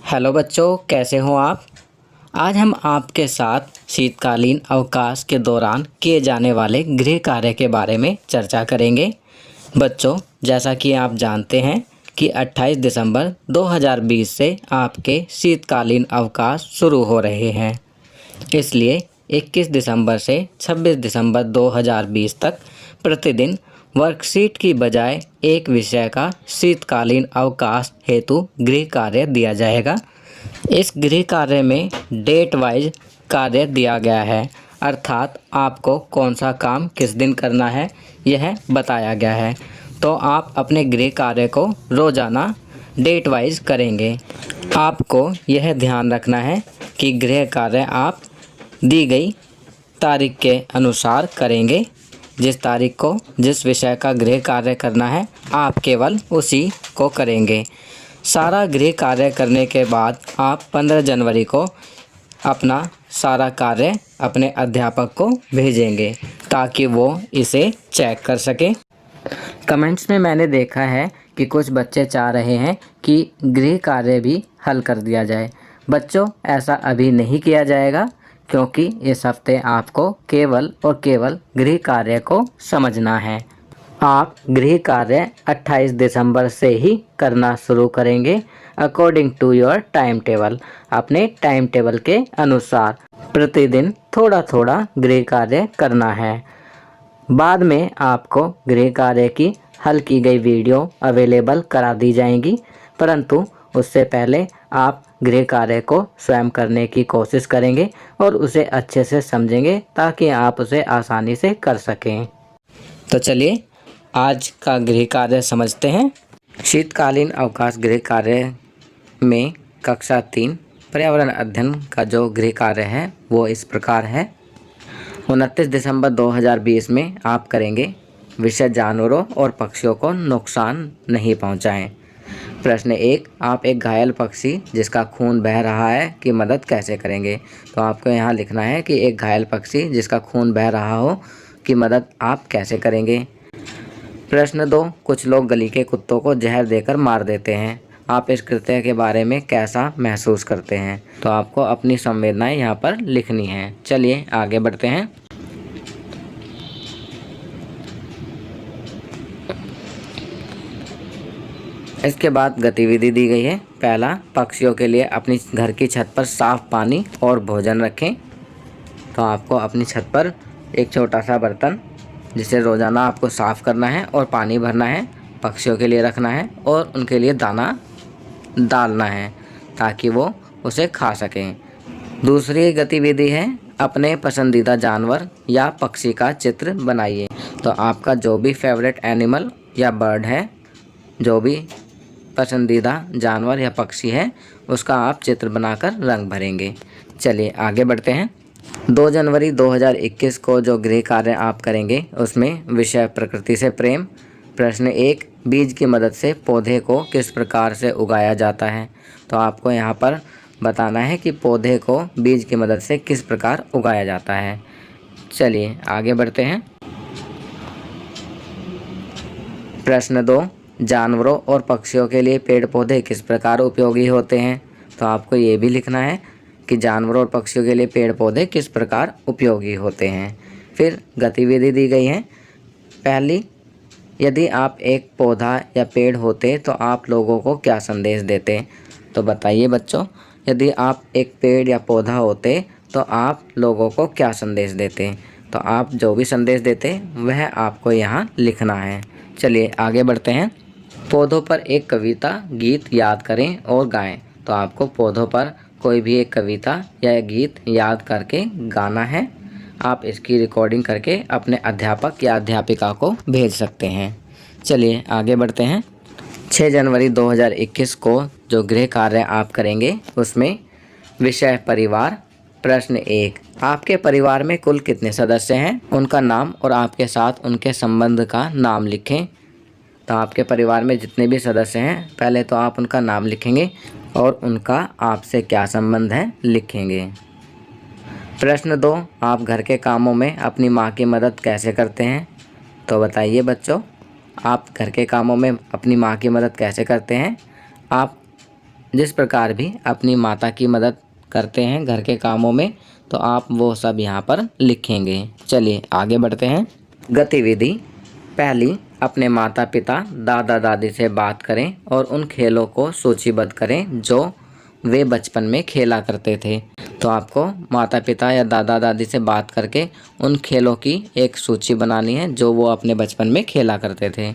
Hello बच्चों, कैसे हो आप। आज हम आपके साथ शीतकालीन अवकाश के दौरान किए जाने वाले गृह कार्य के बारे में चर्चा करेंगे। बच्चों, जैसा कि आप जानते हैं कि 28 दिसंबर 2020 से आपके शीतकालीन अवकाश शुरू हो रहे हैं। इसलिए 21 दिसंबर से 26 दिसंबर 2020 तक प्रतिदिन वर्कशीट की बजाय एक विषय का शीतकालीन अवकाश हेतु गृह कार्य दिया जाएगा। इस गृह कार्य में डेट वाइज कार्य दिया गया है, अर्थात आपको कौन सा काम किस दिन करना है यह बताया गया है। तो आप अपने गृह कार्य को रोज़ाना डेट वाइज करेंगे। आपको यह ध्यान रखना है कि गृह कार्य आप दी गई तारीख के अनुसार करेंगे। जिस तारीख को जिस विषय का गृह कार्य करना है आप केवल उसी को करेंगे। सारा गृह कार्य करने के बाद आप 15 जनवरी को अपना सारा कार्य अपने अध्यापक को भेजेंगे ताकि वो इसे चेक कर सके। कमेंट्स में मैंने देखा है कि कुछ बच्चे चाह रहे हैं कि गृह कार्य भी हल कर दिया जाए। बच्चों, ऐसा अभी नहीं किया जाएगा क्योंकि इस हफ्ते आपको केवल और केवल गृह कार्य को समझना है। आप गृह कार्य 28 दिसंबर से ही करना शुरू करेंगे according to your time table. अपने टाइम टेबल के अनुसार प्रतिदिन थोड़ा थोड़ा गृह कार्य करना है। बाद में आपको गृह कार्य की हल की गई वीडियो अवेलेबल करा दी जाएंगी, परंतु उससे पहले आप गृह कार्य को स्वयं करने की कोशिश करेंगे और उसे अच्छे से समझेंगे ताकि आप उसे आसानी से कर सकें। तो चलिए आज का गृह कार्य समझते हैं। शीतकालीन अवकाश गृह कार्य में कक्षा 3 पर्यावरण अध्ययन का जो गृह कार्य है वो इस प्रकार है। 29 दिसंबर 2020 में आप करेंगे विषय जानवरों और पक्षियों को नुकसान नहीं पहुंचाएं। प्रश्न 1, आप एक घायल पक्षी जिसका खून बह रहा है की मदद कैसे करेंगे। तो आपको यहाँ लिखना है कि एक घायल पक्षी जिसका खून बह रहा हो की मदद आप कैसे करेंगे। प्रश्न 2, कुछ लोग गली के कुत्तों को जहर देकर मार देते हैं। आप इस कृत्य के बारे में कैसा महसूस करते हैं। तो आपको अपनी संवेदनाएं यहाँ पर लिखनी हैं। चलिए आगे बढ़ते हैं। इसके बाद गतिविधि दी गई है। पहला, पक्षियों के लिए अपनी घर की छत पर साफ पानी और भोजन रखें। तो आपको अपनी छत पर एक छोटा सा बर्तन जिसे रोज़ाना आपको साफ़ करना है और पानी भरना है, पक्षियों के लिए रखना है और उनके लिए दाना डालना है ताकि वो उसे खा सकें। दूसरी गतिविधि है अपने पसंदीदा जानवर या पक्षी का चित्र बनाइए। तो आपका जो भी फेवरेट एनिमल या बर्ड है, जो भी पसंदीदा जानवर या पक्षी है, उसका आप चित्र बनाकर रंग भरेंगे। चलिए आगे बढ़ते हैं। 2 जनवरी 2021 को जो गृह कार्य आप करेंगे उसमें विषय प्रकृति से प्रेम। प्रश्न 1, बीज की मदद से पौधे को किस प्रकार से उगाया जाता है। तो आपको यहाँ पर बताना है कि पौधे को बीज की मदद से किस प्रकार उगाया जाता है। चलिए आगे बढ़ते हैं। प्रश्न 2, जानवरों और पक्षियों के लिए पेड़ पौधे किस प्रकार उपयोगी होते हैं। तो आपको ये भी लिखना है कि जानवरों और पक्षियों के लिए पेड़ पौधे किस प्रकार उपयोगी होते हैं। फिर गतिविधि दी गई है। पहली, यदि आप एक पौधा या पेड़ होते तो आप लोगों को क्या संदेश देते। तो बताइए बच्चों, यदि आप एक पेड़ या पौधा होते तो आप लोगों को क्या संदेश देते। तो आप जो भी संदेश देते वह आपको यहाँ लिखना है। चलिए आगे बढ़ते हैं। पौधों पर एक कविता गीत याद करें और गाएं। तो आपको पौधों पर कोई भी एक कविता या गीत याद करके गाना है। आप इसकी रिकॉर्डिंग करके अपने अध्यापक या अध्यापिका को भेज सकते हैं। चलिए आगे बढ़ते हैं। 6 जनवरी 2021 को जो गृह कार्य आप करेंगे उसमें विषय परिवार। प्रश्न 1, आपके परिवार में कुल कितने सदस्य हैं, उनका नाम और आपके साथ उनके संबंध का नाम लिखें। तो आपके परिवार में जितने भी सदस्य हैं पहले तो आप उनका नाम लिखेंगे और उनका आपसे क्या संबंध है लिखेंगे। प्रश्न 2, आप घर के कामों में अपनी माँ की मदद कैसे करते हैं। तो बताइए बच्चों, आप घर के कामों में अपनी माँ की मदद कैसे करते हैं। आप जिस प्रकार भी अपनी माता की मदद करते हैं घर के कामों में, तो आप वो सब यहाँ पर लिखेंगे। चलिए आगे बढ़ते हैं। गतिविधि पहली, अपने माता पिता दादा दादी से बात करें और उन खेलों को सूचीबद्ध करें जो वे बचपन में खेला करते थे। तो आपको माता पिता या दादा दादी से बात करके उन खेलों की एक सूची बनानी है जो वो अपने बचपन में खेला करते थे।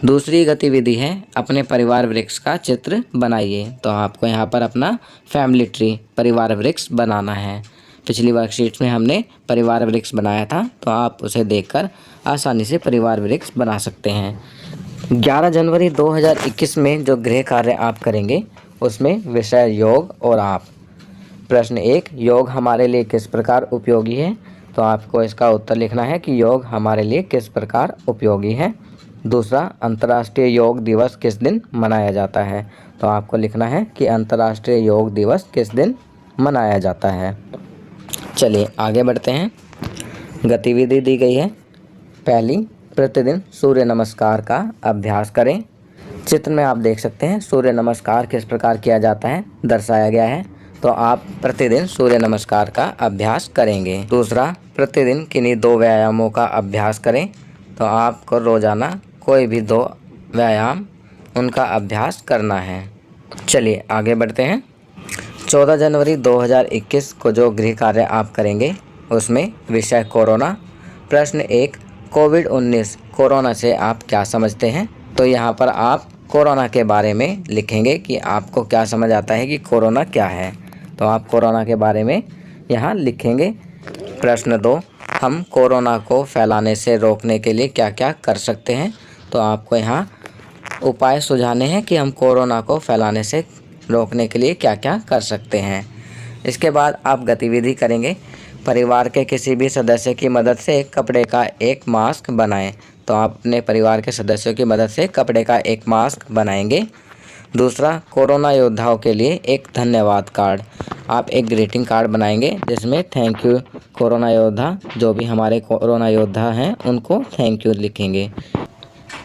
दूसरी गतिविधि है अपने परिवार वृक्ष का चित्र बनाइए। तो आपको यहाँ पर अपना फैमिली ट्री परिवार वृक्ष बनाना है। पिछली वर्कशीट में हमने परिवार वृक्ष बनाया था, तो आप उसे देखकर आसानी से परिवार वृक्ष बना सकते हैं। 11 जनवरी 2021 में जो गृह कार्य आप करेंगे उसमें विषय योग और आप। प्रश्न 1, योग हमारे लिए किस प्रकार उपयोगी है? तो आपको इसका उत्तर लिखना है कि योग हमारे लिए किस प्रकार उपयोगी है। दूसरा, अंतर्राष्ट्रीय योग दिवस किस दिन मनाया जाता है? तो आपको लिखना है कि अंतर्राष्ट्रीय योग दिवस किस दिन मनाया जाता है। चलिए आगे बढ़ते हैं। गतिविधि दी गई है। पहली, प्रतिदिन सूर्य नमस्कार का अभ्यास करें। चित्र में आप देख सकते हैं सूर्य नमस्कार किस प्रकार किया जाता है दर्शाया गया है। तो आप प्रतिदिन सूर्य नमस्कार का अभ्यास करेंगे। दूसरा, प्रतिदिन किन्हीं 2 व्यायामों का अभ्यास करें। तो आपको रोजाना कोई भी 2 व्यायाम उनका अभ्यास करना है। चलिए आगे बढ़ते हैं। 14 जनवरी 2021 को जो गृह कार्य आप करेंगे उसमें विषय कोरोना। प्रश्न 1, कोविड-19 कोरोना से आप क्या समझते हैं? तो यहाँ पर आप कोरोना के बारे में लिखेंगे कि आपको क्या समझ आता है कि कोरोना क्या है। तो आप कोरोना के बारे में यहाँ लिखेंगे। प्रश्न 2, हम कोरोना को फैलाने से रोकने के लिए क्या क्या कर सकते हैं? तो आपको यहाँ उपाय सुझाने हैं कि हम कोरोना को फैलाने से रोकने के लिए क्या क्या कर सकते हैं। इसके बाद आप गतिविधि करेंगे। परिवार के किसी भी सदस्य की मदद से कपड़े का एक मास्क बनाएं। तो आप अपने परिवार के सदस्यों की मदद से कपड़े का एक मास्क बनाएंगे। दूसरा, कोरोना योद्धाओं के लिए एक धन्यवाद कार्ड। आप एक ग्रीटिंग कार्ड बनाएंगे जिसमें थैंक यू कोरोना योद्धा, जो भी हमारे कोरोना योद्धा हैं उनको थैंक यू लिखेंगे।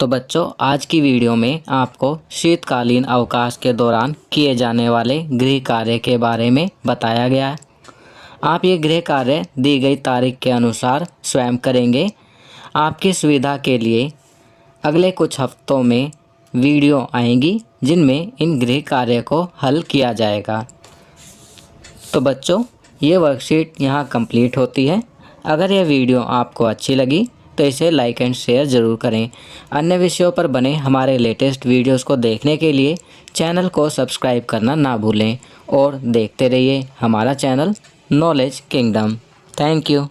तो बच्चों, आज की वीडियो में आपको शीतकालीन अवकाश के दौरान किए जाने वाले गृह कार्य के बारे में बताया गया है। आप ये गृह कार्य दी गई तारीख के अनुसार स्वयं करेंगे। आपकी सुविधा के लिए अगले कुछ हफ्तों में वीडियो आएंगी जिनमें इन गृह कार्य को हल किया जाएगा। तो बच्चों, ये वर्कशीट यहाँ कंप्लीट होती है। अगर यह वीडियो आपको अच्छी लगी तो इसे लाइक एंड शेयर ज़रूर करें। अन्य विषयों पर बने हमारे लेटेस्ट वीडियोस को देखने के लिए चैनल को सब्सक्राइब करना ना भूलें और देखते रहिए हमारा channel knowledge kingdom. Thank you.